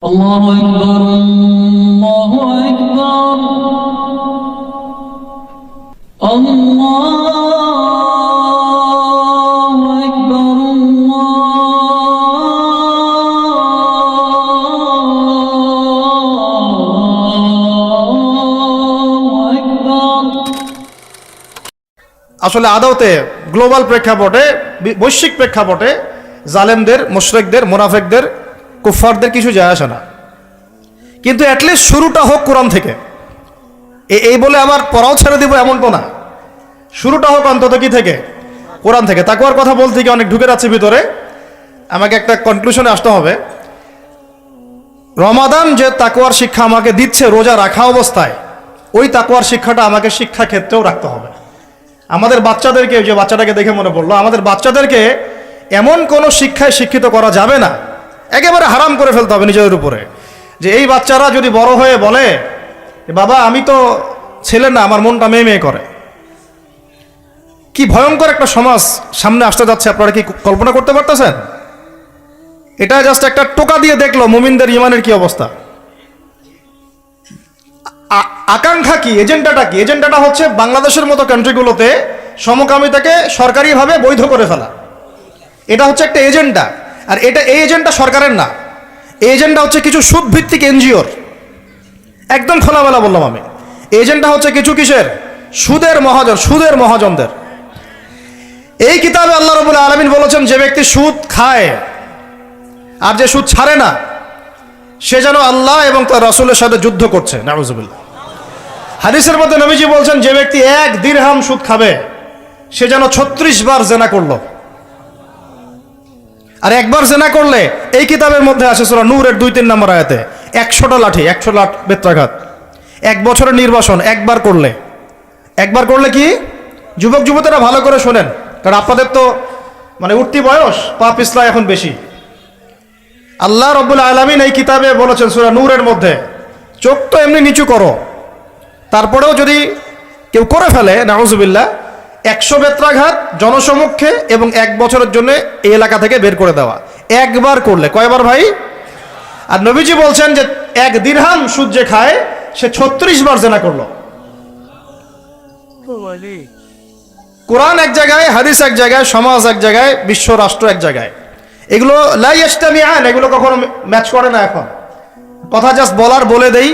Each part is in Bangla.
আল্লাহু আকবার, আল্লাহু আকবার, আল্লাহু আকবার, আল্লাহু আকবার। আসলে আদৌতে গ্লোবাল প্রেক্ষাপটে, বৈশ্বিক প্রেক্ষাপটে জালেমদের, মুশরিকদের, মুনাফিকদের, কুফফারদের কিছু যায় আসে না, কিন্তু অ্যাটলিস্ট শুরুটা হোক কোরআন থেকে। এই বলে আবার পড়াও ছেড়ে দিব এমন তো না, শুরুটা হোক অন্তত কি থেকে? কোরআন থেকে। তাকওয়ার কথা বলতে গিয়ে অনেক ঢুকে যাচ্ছে ভিতরে, আমাকে একটা কনক্লুশনে আসতে হবে। রমাদান যে তাকওয়ার শিক্ষা আমাকে দিচ্ছে রোজা রাখা অবস্থায়, ওই তাকওয়ার শিক্ষাটা আমাকে শিক্ষা ক্ষেত্রেও রাখতে হবে। আমাদের বাচ্চাদেরকে, যে বাচ্চাটাকে দেখে মনে পড়লো, আমাদের বাচ্চাদেরকে এমন কোনো শিক্ষায় শিক্ষিত করা যাবে না, একেবারে হারাম করে ফেলতে হবে নিজেদের উপরে, যে এই বাচ্চারা যদি বড় হয়ে বলে বাবা আমি তো ছেলে না, আমার মনটা মেয়ে মেয়ে করে। কি ভয়ঙ্কর একটা সমাজ সামনে আসতে যাচ্ছে, আপনারা কি কল্পনা করতে পারতেছেন? এটা জাস্ট একটা টোকা দিয়ে দেখলো মুমিনদের ইমানের কি অবস্থা। আকাঙ্ক্ষা কি, এজেন্ডাটা কি? এজেন্ডাটা হচ্ছে বাংলাদেশের মতো কান্ট্রিগুলোতে সমকামিতাকে সরকারিভাবে বৈধ করে ফেলা। এটা হচ্ছে একটা এজেন্ডা, আর এই এজেন্ডা সরকারের না, এই এজেন্ডা হচ্ছে কিছু সুদ ভিত্তিক এনজিওর। একদম খোলামেলা বললাম আমি, এজেন্ডা হচ্ছে কিছু কিসের? সুদের মহাজনদের। এই কিতাবে আল্লাহ রাব্বুল আলামিন বলেছেন, যে ব্যক্তি সুদ খায় আর যে সুদ ছাড়ে না, সে যেন আল্লাহ এবং তার রাসূলের সাথে যুদ্ধ করছে। নাউযুবিল্লাহ। হাদিসের মধ্যে নবীজি বলছেন, যে ব্যক্তি 1 দিরহাম সুদ খাবে, সে যেন 36 বার জেনা করলো। আর একবার জেনা করলে, এই কিতাবের মধ্যে আছে সূরা নূরের 2-3 নম্বর আয়াতে, 100টা লাঠি, 100 লাঠ বেত্রাঘাত। 1 বছরের নির্বাসন একবার করলে কি? যুবক যুবতীরা ভালো করে শোনেন, কারণ আপনাদের তো মানে উঠতি বয়স, পা পিছলা এখন বেশি। আল্লাহ রাব্বুল আলামিন এই কিতাবে বলেছেন সূরা নূরের মধ্যে, চোখ তো এমনি নিচু করো, তারপরেও যদি কেউ করে ফেলে, নাউযুবিল্লাহ, 100 বেত্রাঘাত জনসমক্ষে এবং 1 বছরের জন্য এই এলাকা থেকে বের করে দেওয়া। একবার করলে, কয়বার ভাই? আর নবীজি বলছেন যে 1 দিরহাম সুদ যে খায়, সে 36 বার জেনা করলো। কোরআন এক জায়গায়, হাদিস এক জায়গায়, সমাজ এক জায়গায়, বিশ্ব রাষ্ট্র এক জায়গায়। এগুলো লা ইয়াজতামিআন, এগুলো কখনো ম্যাচ করে না। এখন কথা জাস্ট বলে দেই,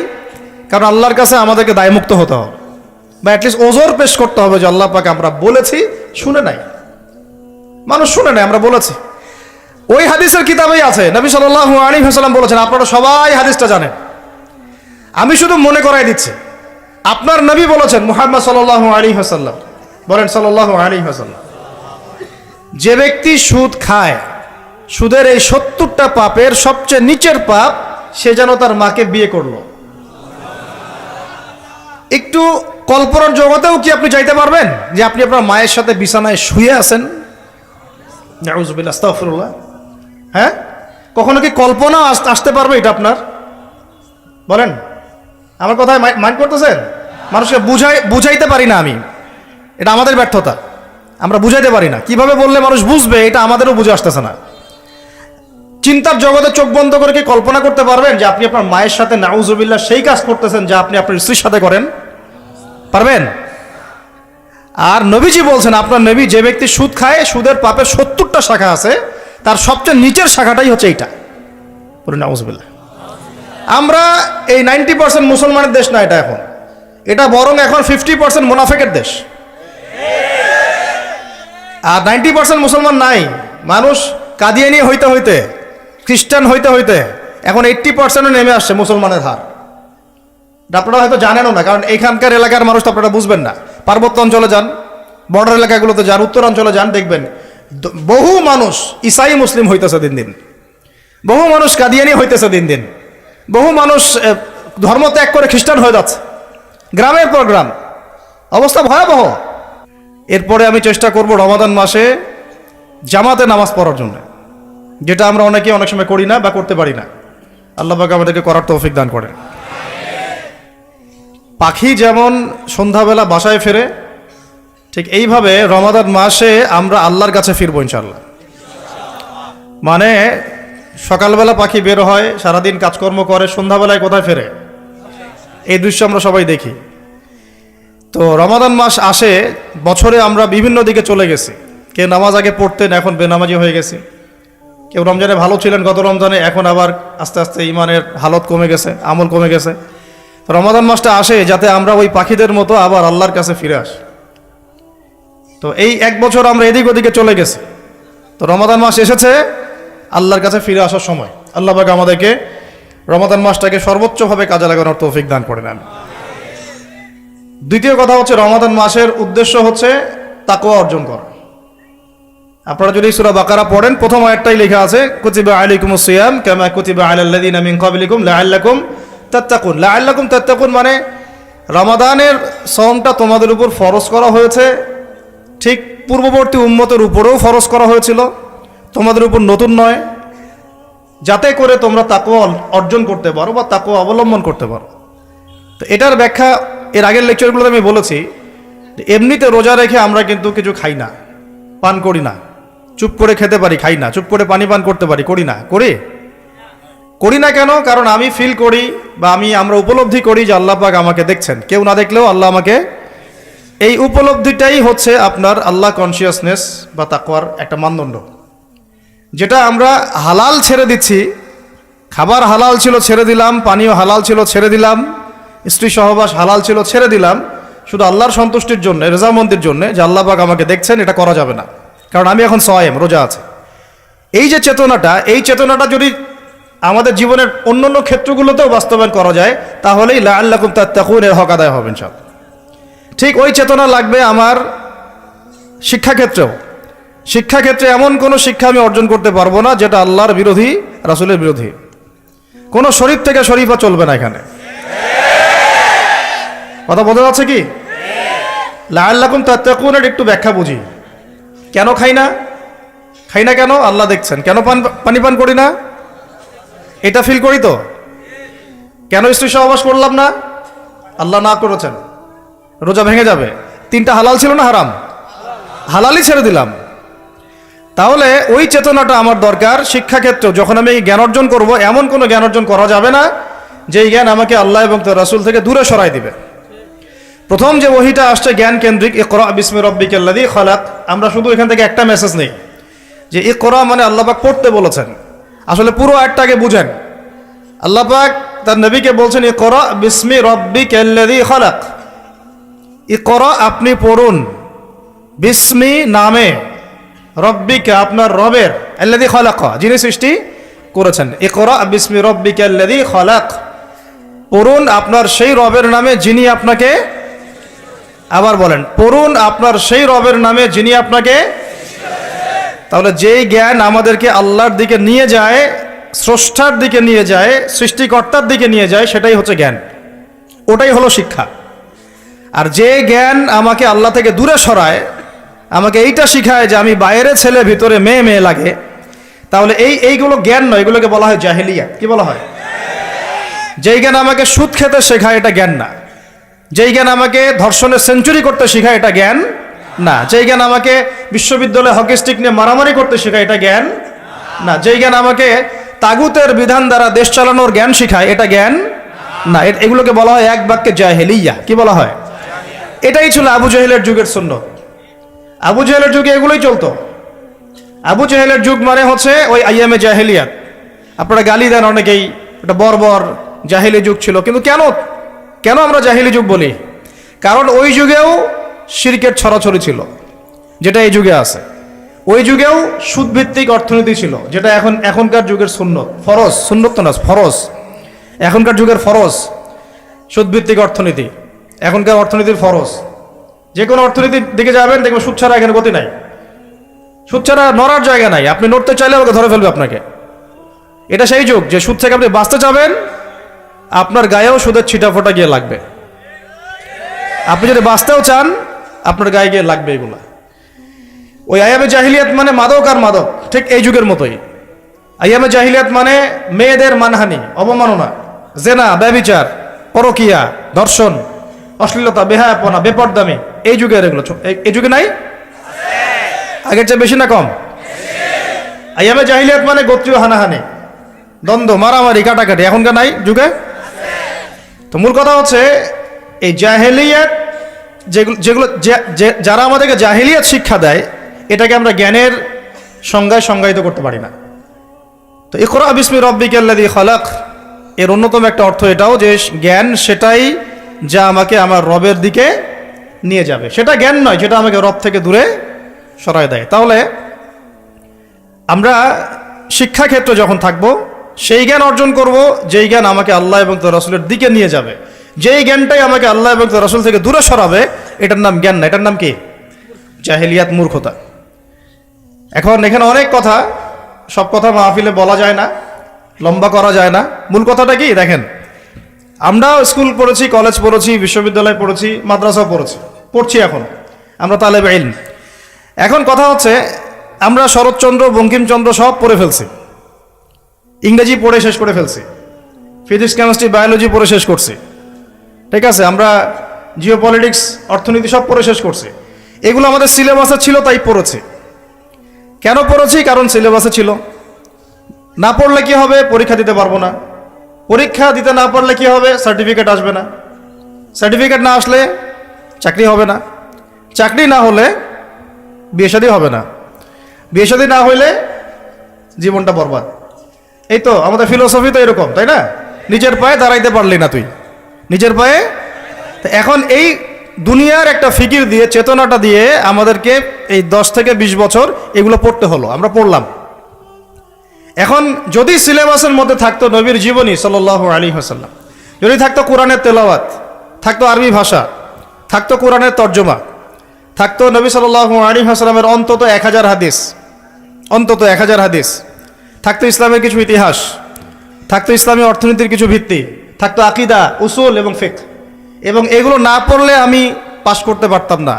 কারণ আল্লাহর কাছে আমাদেরকে দায়মুক্ত হতে হবে, বা অ্যাটলিস্ট ওজোর পেশ করতে হবে যে আল্লাহ পাক আমরা বলেছি, শুনে নাই, মানুষ শুনে নাই, আমরা বলেছি। ওই হাদিসের কিতাবেই আছে, নবী সাল্লাল্লাহু আলাইহি ওয়াসাল্লাম বলেছেন, আপনারা সবাই হাদিসটা জানেন, আমি শুধু মনে করাই দিচ্ছি। আপনার নবী বলেছেন, মুহাম্মদ সাল্লাল্লাহু আলাইহি ওয়াসাল্লাম বলেন, সাল্লাল্লাহু আলাইহি ওয়াসাল্লাম, যে ব্যক্তি সুদ খায়, সুদের এই 70টা পাপের সবচেয়ে নিচের পাপ, সে যেন তার মাকে বিয়ে করলো। একটু কল্পনার জগতেও কি আপনি যাইতে পারবেন যে আপনি আপনার মায়ের সাথে বিছানায় শুয়ে আছেন? নাউযুবিল্লাহ, আস্তাগফিরুল্লাহ। হ্যাঁ, কখনো কি কল্পনা আসতে পারবে এটা আপনার? বলেন, আমার কথায় মাইন্ড করতেছেন? মানুষকে বুঝাইতে পারি না আমি, এটা আমাদের ব্যর্থতা, আমরা বুঝাইতে পারি না। কিভাবে বললে মানুষ বুঝবে, এটা আমাদেরও বুঝে আসতেছে না। চিন্তার জগতে চোখ বন্ধ করে কি কল্পনা করতে পারবেন যে আপনি আপনার মায়ের সাথে নাউযুবিল্লাহ সেই কাজ করতেছেন যা আপনি আপনার স্ত্রীর সাথে করেন? পারবেন? আর নবীজি বলছেন, আপনার নবী, যে ব্যক্তি সুদ খায়, সুদের পাপের 70টা শাখা আছে, তার সবচেয়ে নিচের শাখাটাই হচ্ছে এইটা। নাউযুবিল্লাহ। আমরা এই 90% মুসলমানের দেশ না এটা, এটা বরং এখন 50% মুনাফিকের দেশ। আর 90% মুসলমান নাই, মানুষ কাদিয়ানি হইতে খ্রিস্টান হইতে এখন 80%-ও নেমে আসছে মুসলমানের হার। আপনারা হয়তো জানেনও না, কারণ এখানকার এলাকার মানুষ তো আপনারা বুঝবেন না। পার্বত্য অঞ্চলে যান, বর্ডার এলাকাগুলোতে যান, উত্তরাঞ্চলে যান, দেখবেন বহু মানুষ ইসাই মুসলিম হইতেছে দিন দিন, বহু মানুষ কাদিয়ানি হইতেছে দিন দিন, বহু মানুষ ধর্ম ত্যাগ করে খ্রিস্টান হয়ে যাচ্ছে, গ্রামের পর গ্রাম, অবস্থা ভয়াবহ। এরপরে আমি চেষ্টা করব রমাদান মাসে জামাতে নামাজ পড়ার জন্য, যেটা আমরা অনেক সময় করি না বা করতে পারি না। আল্লাহ পাক আমাদেরকে করার তৌফিক দান করেন। পাখি যেমন সন্ধ্যাবেলা বাসায় ফেরে, ঠিক এইভাবে রমাদান মাসে আমরা আল্লাহর কাছে ফিরবো ইনশাআল্লাহ। মানে সকালবেলা পাখি বের হয়, সারাদিন কাজকর্ম করে, সন্ধ্যাবেলায় কোথায় ফেরে? এই দৃশ্য আমরা সবাই দেখি। তো রমাদান মাস আসে, বছরে আমরা বিভিন্ন দিকে চলে গেছি। কেউ নামাজ আগে পড়তেন, এখন বেনামাজি হয়ে গেছি। কেউ রমজানে ভালো ছিলেন গত রমজানে, এখন আবার আস্তে আস্তে ইমানের হালত কমে গেছে, আমল কমে গেছে। তো রমাদান মাসটা আসে যাতে আমরা ওই পাখিদের মতো আবার আল্লাহর কাছে ফিরে আসি। তো এই এক বছর আমরা এদিক ওদিকে চলে গেছি। তো রমাদান মাস এসেছে, আল্লাহর কাছে ফিরে আসার সময়। আল্লাহ পাক আমাদেরকে রমাদান মাসটাকে সর্বোচ্চভাবে কাজে লাগানোর তৌফিক দান করে নেন। দ্বিতীয় কথা হচ্ছে, রমাদান মাসের উদ্দেশ্য হচ্ছে তাকওয়া অর্জন করা। আপনারা যদি সূরা বাকারা পড়েন, প্রথম আয়াতটাই লেখা আছে কুতিবা আলাইকুমুস সিয়াম কামা কুতিবা আলাল লাযিনা মিন ক্বাবলিকুম লাআল্লাকুম তাত্তাকুন। লাআল্লাকুম তাত্তাকুন মানে রমাদানের সওমটা তোমাদের উপর ফরজ করা হয়েছে, ঠিক পূর্ববর্তী উম্মতের উপরেও ফরজ করা হয়েছিল, তোমাদের উপর নতুন নয়, যাতে করে তোমরা তাকওয়া অর্জন করতে পারো বা তাকওয়া অবলম্বন করতে পারো। তো এটার ব্যাখ্যা এর আগের লেকচারগুলোতে আমি বলেছি। এমনিতে রোজা রেখে আমরা কিন্তু কিছু খাই না, পান করি না। চুপ করে খেতে পারি, খাই না। চুপ করে পানি পান করতে পারি, করি না। করি না কেন? কারণ আমি ফিল করি বা আমরা উপলব্ধি করি যে আল্লাহ পাক আমাকে দেখছেন। কেউ না দেখলেও আল্লাহ আমাকে, এই উপলব্ধিটাই হচ্ছে আপনার আল্লাহ কনসিয়াসনেস বা তাকওয়ার একটা মানদণ্ড। যেটা আমরা হালাল ছেড়ে দিচ্ছি, খাবার হালাল ছিল ছেড়ে দিলাম, পানীয় হালাল ছিল ছেড়ে দিলাম, স্ত্রী সহবাস হালাল ছিল ছেড়ে দিলাম, শুধু আল্লাহর সন্তুষ্টির জন্য, রেজামন্দির জন্য যে আল্লাহ পাক আমাকে দেখছেন, এটা করা যাবে না। কারণ আমি এখন সায়েম, রোজা আছে। এই যে চেতনাটা, এই চেতনাটা যদি আমাদের জীবনের অন্যান্য ক্ষেত্রগুলোতেও বাস্তবায়ন করা যায়, তাহলেই লাআল্লাকুম তাত্তাকুন এর হক আদায় হবে ইনশাআল্লাহ। ঠিক ওই চেতনা লাগবে আমার শিক্ষাক্ষেত্রেও। শিক্ষাক্ষেত্রে এমন কোনো শিক্ষা আমি অর্জন করতে পারবো না যেটা আল্লাহর বিরোধী, রাসূলের বিরোধী। কোনো শরীফ থেকে শরীফা চলবে না এখানে। কথা বোঝা যাচ্ছে কি? লাআল্লাকুম তাত্তাকুনের একটু ব্যাখ্যা বুঝি। কেন খাই না? খাই না কেন? আল্লাহ দেখছেন। কেন পানি পান করি না? এটা ফিল করি তো। কেন স্ত্রী সহবাস করলাম না? আল্লাহ না করেছেন, রোজা ভেঙে যাবে। তিনটা হালাল ছিল না হারাম? হালালই ছেড়ে দিলাম। তাহলে ওই চেতনাটা আমার দরকার শিক্ষাক্ষেত্রে। যখন আমি জ্ঞান অর্জন করব, এমন কোনো জ্ঞান অর্জন করা যাবে না যেই জ্ঞান আমাকে আল্লাহ এবং তার রাসূল থেকে দূরে সরাই দিবে। প্রথম যে ওহীটা আসছে জ্ঞান কেন্দ্রিক, ইকরা বিসমি রাব্বিকাল্লাযী খালাক, আমরা শুধু এখান থেকে একটা মেসেজ নেই যে ইকরা মানে আল্লাহ পাক পড়তে বলেছেন। আসলে পুরো আয়াতটাকে বুঝেন। আল্লাহ পাক তার নবীকে বলছেন ইকরা বিসমি রাব্বিকাল্লাযী খালাক। ইকরা আপনি পড়ুন, বিসমি নামে, রব্বিকা আপনার রবের, আল্লাযী খালাক যিনি সৃষ্টি করেছেন। ইকরা বিসমি রাব্বিকাল্লাযী খালাক, পড়ুন আপনার সেই রবের নামে যিনি আপনাকে, আবার বলেন পড়ুন আপনার সেই রবের নামে যিনি আপনাকে। তাহলে যেই জ্ঞান আমাদেরকে আল্লাহর দিকে নিয়ে যায়, স্রষ্টার দিকে নিয়ে যায়, সৃষ্টিকর্তার দিকে নিয়ে যায়, সেটাই হচ্ছে জ্ঞান। ওটাই হলো শিক্ষা। আর যে জ্ঞান আমাকে আল্লাহ থেকে দূরে সরায়, আমাকে এইটা শিখায় যে আমি বাইরে ছেলে ভিতরে মেয়ে মেয়ে লাগে, তাহলে এইগুলো জ্ঞান নয়, এগুলোকে বলা হয় জাহেলিয়া। কি বলা হয়? যেই জ্ঞান আমাকে সুদ খেতে শেখায়, এটা জ্ঞান না। যেই জ্ঞান আমাকে ধর্ষণের সেঞ্চুরি করতে শেখায়, এটা জ্ঞান না। যেই জ্ঞান আমাকে বিশ্ববিদ্যালয়ে হকি স্টিক নিয়ে মারামারি করতে শেখায়, এটা জ্ঞান না। যেই জ্ঞান আমাকে তাগুতের বিধান দ্বারা দেশ চালানোর জ্ঞান শেখায়, এটা জ্ঞান না। এগুলোকে বলা হয় এক বাক্যে জাহেলিয়া। কি বলা হয়? এটাই ছিল আবু জাহেলের যুগের সুন্নত। আবু জাহেলের যুগে এগুলোই চলতো। আবু জাহেলের যুগ মানে হচ্ছে ওই আইয়ামে জাহেলিয়াত। আপনারা গালি দেন অনেকেই, এটা বর্বর জাহেলি যুগ ছিল। কিন্তু কেন আমরা জাহেলি যুগ বলি? কারণ ওই যুগেও শিরকের ছড়াছড়ি ছিল, যেটা এই যুগে আছে। ওই যুগেও সুদভিত্তিক অর্থনীতি ছিল, যেটা এখনকার যুগের সুন্নত, ফরজ। সুন্নত তো না, ফরজ। এখনকার যুগের ফরজ সুদভিত্তিক অর্থনীতি, এখনকার অর্থনীতির ফরজ। যে কোনো অর্থনীতির দিকে যাবেন, দেখবেন সুদ ছাড়া এখানে গতি নাই। সুদ ছাড়া নড়ার জায়গা নাই। আপনি নড়তে চাইলে ওকে ধরে ফেলবে আপনাকে। এটা সেই যুগ যে সুদ থেকে আপনি বাঁচতে চাবেন, আপনার গায়েও সুদের ছিটাফোটা গিয়ে লাগবে। আপনি যদি বাঁচতেও চান, আপনার গায়ে গিয়ে লাগবে এগুলা। ওই আইয়ামে জাহিলিয়াত মানে মাদক আর মাদক, ঠিক এই যুগের মতোই। আইয়ামে জাহিলিয়াত মানে মেয়েদের মানহানি, অবমাননা, জেনা, ব্যভিচার, পরকিয়া, ধর্ষণ, অশ্লীলতা, বেহায়াপনা, বেপরদামি। এই যুগের এগুলো। এই যুগে নাই? আগের চেয়ে বেশি না কম? আইয়ামে জাহিলিয়াত মানে গোত্রীয় হানাহানি, দ্বন্দ্ব, মারামারি, কাটাকাটি এখনকার নাই যুগে? তো মূল কথা হচ্ছে এই জাহেলিয়াত, যেগুলো যারা আমাদেরকে জাহেলিয়াত শিক্ষা দেয়, এটাকে আমরা জ্ঞানের সংজ্ঞায় সংজ্ঞায়িত করতে পারি না। তো ইকরা বিসমি রাব্বিকাল্লাযী খালাক এর অন্যতম একটা অর্থ এটাও যে জ্ঞান সেটাই যা আমাকে আমার রবের দিকে নিয়ে যাবে, সেটা জ্ঞান নয় যেটা আমাকে রব থেকে দূরে সরায় দেয়। তাহলে আমরা শিক্ষাক্ষেত্রে যখন থাকব, সেই জ্ঞান অর্জন করব যেই জ্ঞান আমাকে আল্লাহ এবং তার রাসূলের দিকে নিয়ে যাবে। যেই জ্ঞানটাই আমাকে আল্লাহ এবং তার রাসূল থেকে দূরে সরাবে, এটার নাম জ্ঞান না, এটার নাম কি? জাহেলিয়াত, মূর্খতা। এখন এখানে অনেক কথা, সব কথা মাহফিলে বলা যায় না, লম্বা করা যায় না। মূল কথাটা কি দেখেন, আমরা স্কুল পড়েছি, কলেজ পড়েছি, বিশ্ববিদ্যালয় পড়েছি, মাদ্রাসা পড়ছি, এখন আমরা তালেবে ইলম। এখন কথা হচ্ছে আমরা শরৎচন্দ্র, বঙ্কিমচন্দ্র সব পড়ে ফেলছি, ইংরেজি পড়ে শেষ করে ফেলছি, ফিজিক্স, কেমিস্ট্রি, বায়োলজি পড়ে শেষ করছি, ঠিক আছে, আমরা জিওপলিটিক্স, অর্থনীতি সব পড়ে শেষ করছি। এগুলো আমাদের সিলেবাসে ছিল তাই পড়েছি। কেন পড়েছি? কারণ সিলেবাসে ছিল। না পড়লে কি হবে? পরীক্ষা দিতে পারবো না। পরীক্ষা দিতে না পারলে কি হবে? সার্টিফিকেট আসবে না। সার্টিফিকেট না আসলে চাকরি হবে না। চাকরি না হলে বিয়ে শাদী হবে না। বিয়ে শাদী না হইলে জীবনটা বরবাদ। এই তো আমাদের ফিলোসফি তো এরকম, তাই না? নিজের পায়ে দাঁড়াইতে পারলি না তুই, নিজের পায়ে। এখন এই দুনিয়ার একটা ফিকির দিয়ে, চেতনাটা দিয়ে আমাদেরকে এই 10 থেকে 20 বছর এগুলো পড়তে হলো, আমরা পড়লাম। এখন যদি সিলেবাসের মধ্যে থাকতো নবীর জীবনী সাল্লাল্লাহু আলাইহি ওয়াসাল্লাম, যদি থাকতো কোরআনের তেলাওয়াত, থাকতো আরবি ভাষা, থাকতো কোরআনের তর্জমা, থাকতো নবী সাল্লাল্লাহু আলাইহি ওয়াসাল্লামের অন্তত 1000 হাদিস, অন্তত 1000 হাদিস, থাকতো ইসলামের কিছু ইতিহাস, থাকতো ইসলামী অর্থনীতির কিছু ভিত্তি, থাকতো আকীদা, উসুল এবং ফিকহ। এবং এগুলো না পড়লে আমি পাশ করতে পারতাম না,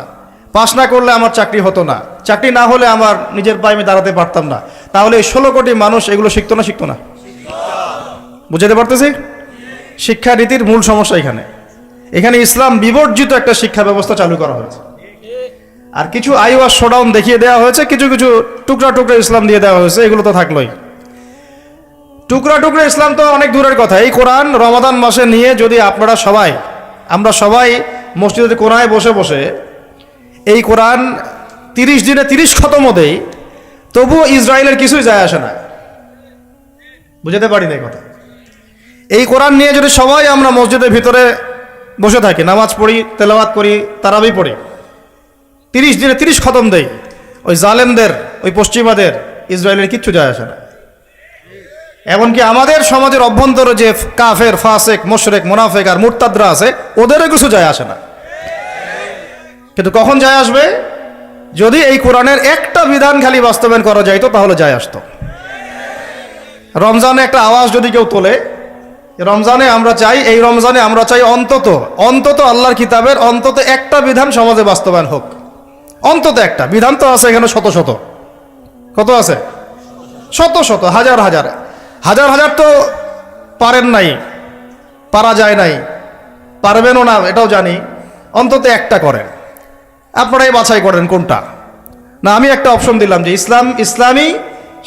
পাশ না করলে আমার চাকরি হতো না, চাকরি না হলে আমার নিজের পায়ে আমি দাঁড়াতে পারতাম না। তাহলে এই 16 কোটি মানুষ এগুলো শিখতো না? শিখতো না? বুঝাতে পারতেছি? শিক্ষানীতির মূল সমস্যা এখানে। এখানে ইসলাম বিবর্জিত একটা শিক্ষা ব্যবস্থা চালু করা হয়েছে, আর কিছু আইওয়াস শোডাউন দেখিয়ে দেওয়া হয়েছে, কিছু কিছু টুকরা টুকরা ইসলাম দিয়ে দেওয়া হয়েছে। এগুলো তো থাকলোই। টুকরা টুকরা ইসলাম তো অনেক দূরের কথা। এই কোরআন রমাদান মাসে নিয়ে যদি আমরা সবাই মসজিদে কোরআনে বসে বসে এই কোরআন 30 দিনে 30 খতম দেই, তবুও ইসরায়েলের কিছুই যায় আসে না। বুঝাতে পারি না এই কথা। এই কোরআন নিয়ে যদি সবাই আমরা মসজিদের ভিতরে বসে থাকি, নামাজ পড়ি, তেলাওয়াত করি, তারাবি পড়ি, 30 দিনে 30 খতম দেই, ওই জালেমদের, ওই পশ্চিমাদের, ইসরায়েলের কিচ্ছু যায় আসে না। এমনকি আমাদের সমাজের অভ্যন্তরে যে কাফের, ফাসেক, মুশরিক, মুনাফিক আর মুরতাদরা আছে, ওদেরও কিছু যায় আসে না। কিন্তু কখন যায় আসবে? যদি এই কোরআনের একটা বিধান খালি বাস্তবায়ন করা যাইতো, তাহলে যায় আসতো। রমজানে একটা আওয়াজ যদি কেউ তোলে, রমজানে আমরা চাই, এই রমজানে আমরা চাই অন্তত আল্লাহর কিতাবের অন্তত একটা বিধান সমাজে বাস্তবায়ন হোক। অন্তত একটা বিধান তো আছে এখানে শত শত। কত আছে? শত শত, হাজার হাজার, হাজার হাজার তো পারেন নাই, পারা যায় নাই, পারবেনও না, এটাও জানি। অন্তত একটা করেন, আপনারাই বাছাই করেন কোনটা। না, আমি একটা অপশন দিলাম যে ইসলামী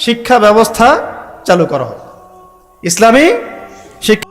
শিক্ষা ব্যবস্থা চালু করা হয়, ইসলামী শিক্ষা।